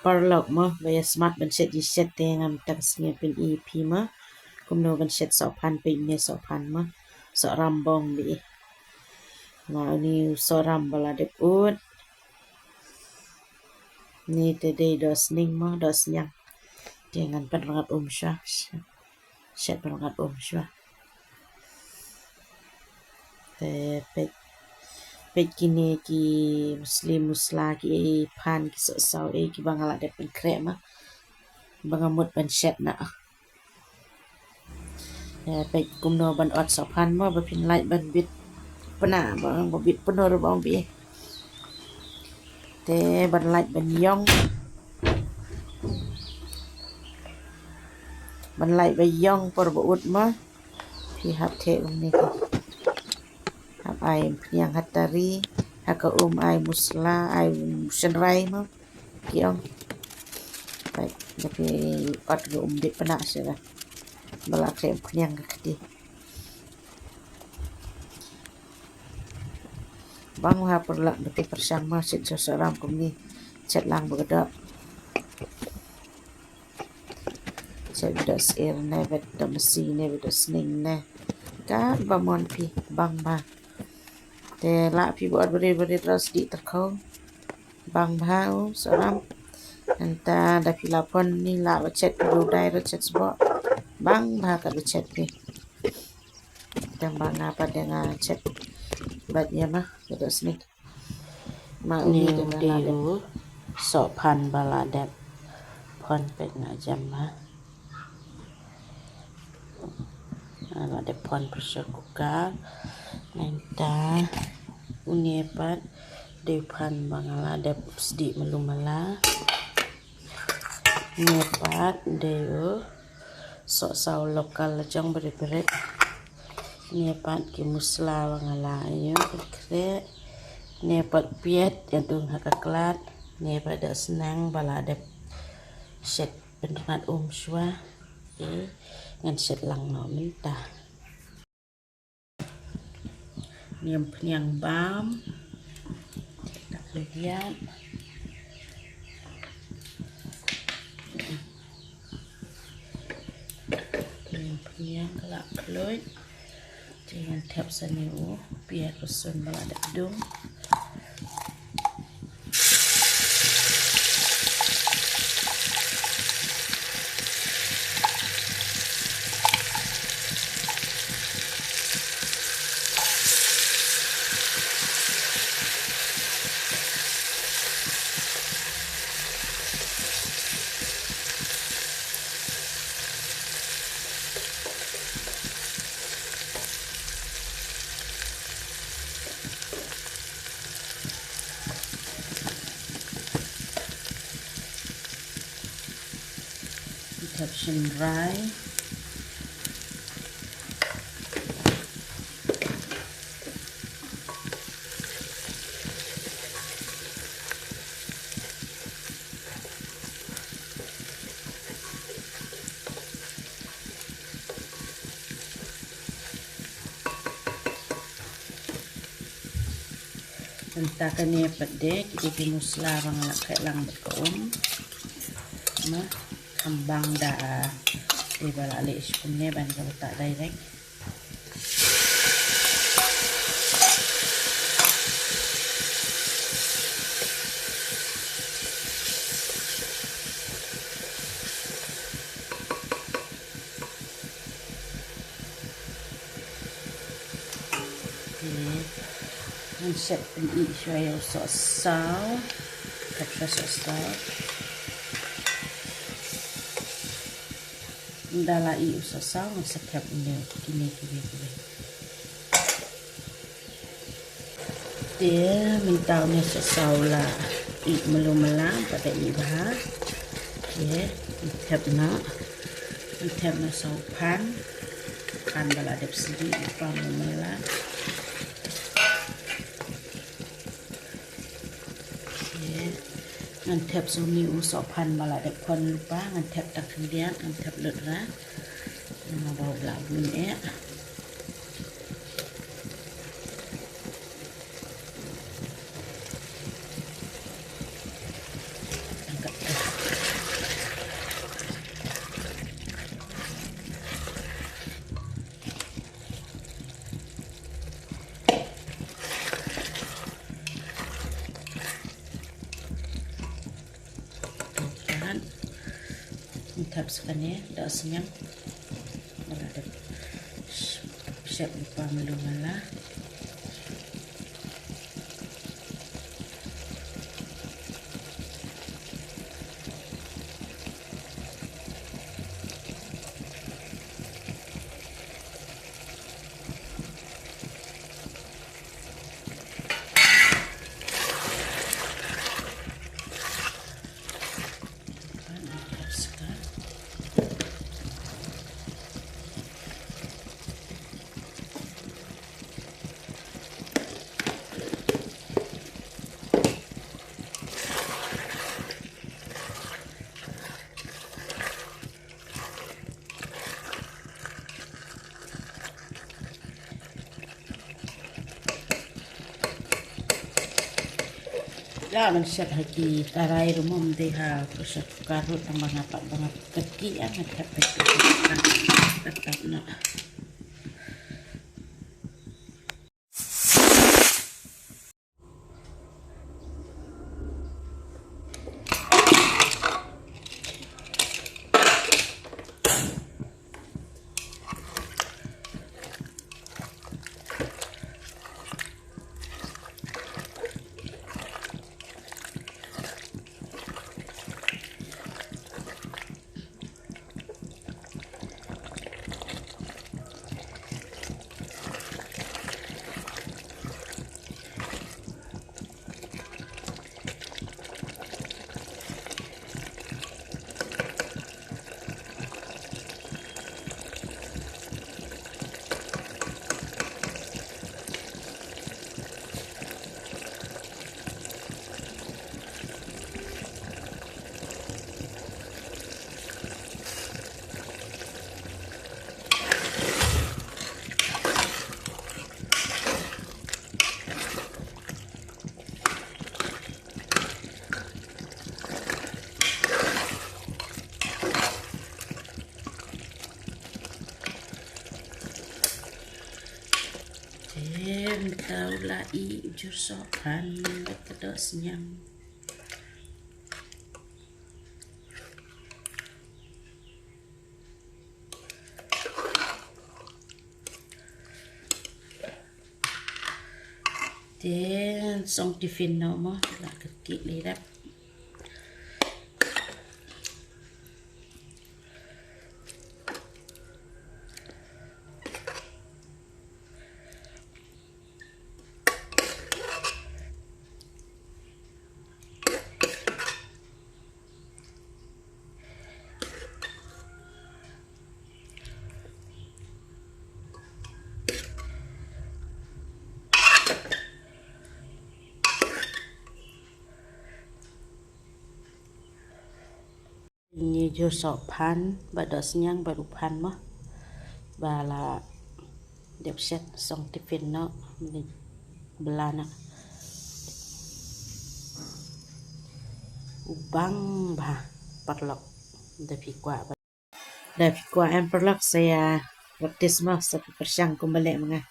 Parlok mo via smart ban set di set dengan tak singa pin EP mo kumno ban set so pan pin ne so pan mo so rambong bi ma ni so rambala de ut ni te de dos ning mo dos nyang dengan penrangat sya set penrangat sya te pet kini ki muslim musla ki pan ki so sau ki bangala de pen krema bangamut ban set na pet kumno ban ot so pan mo ba pin light ban bit pena bang bit penor bang bi te ban light ban yong ban light ban yong por ba ut ma pi hap te ni hap ai yang hatari haka ai musla ai senrai ma kiong baik tapi ot go bit pena sila bala krem yang kedi bang ha perlak beti persang masjid seseram kumi cet lang bergedak cet bedas air ne bet da mesi ne bedas ning ne ka bamon pi bang ba te la pi buat beri terus di tekau bang bau seram enta da pilapon ni la cet ru dai cet sbo bang ba ka cet pi dan bang apa dengan cet batnya mah terus nih mau ni dengan so pan baladep pon pet na jamma ala de pon pressure cooker nenta uniepat de pan bangala de sdi melumala niepat de so sau lokal jong beret niepat ki musla bangala yo kre niepat piet yang hakaklat niepat da senang baladep set penrat shwa ngan set lang no minta niam penyang bam tak lihat niam penyang kelak keluit jangan tap seniu biar rusun balada dung caption dry entah ni pedek kita musla bang lakai lang bekom mah kambang dah di bala alik sepunya ban kalau tak direct set ini saya sosau kapsa sosau ndala i sosau sekap ini kini dia minta nya sosau lah i melumelang pada i bah ya tap na sopan kan bala dep sidi pa melumelang ngantep suni usopan bala de kon lupa ngantep tak kemudian ngantep ledra mau belabun tap sekali dah senyum. Ada siap lupa melumala. Ya, siap lagi tarai rumum deha kusap karut tambah apa banget keki yang ada tetap nak. Tahu lah ujur sopan kedok senyum. Dan song tifin nama lah kekik lirat. Ini jur sopan bada senyang baru pan mah bala dep set song tifin no belana ubang bah perlok tapi kuat em perlok saya baptis mah sampai persyang kembali mengah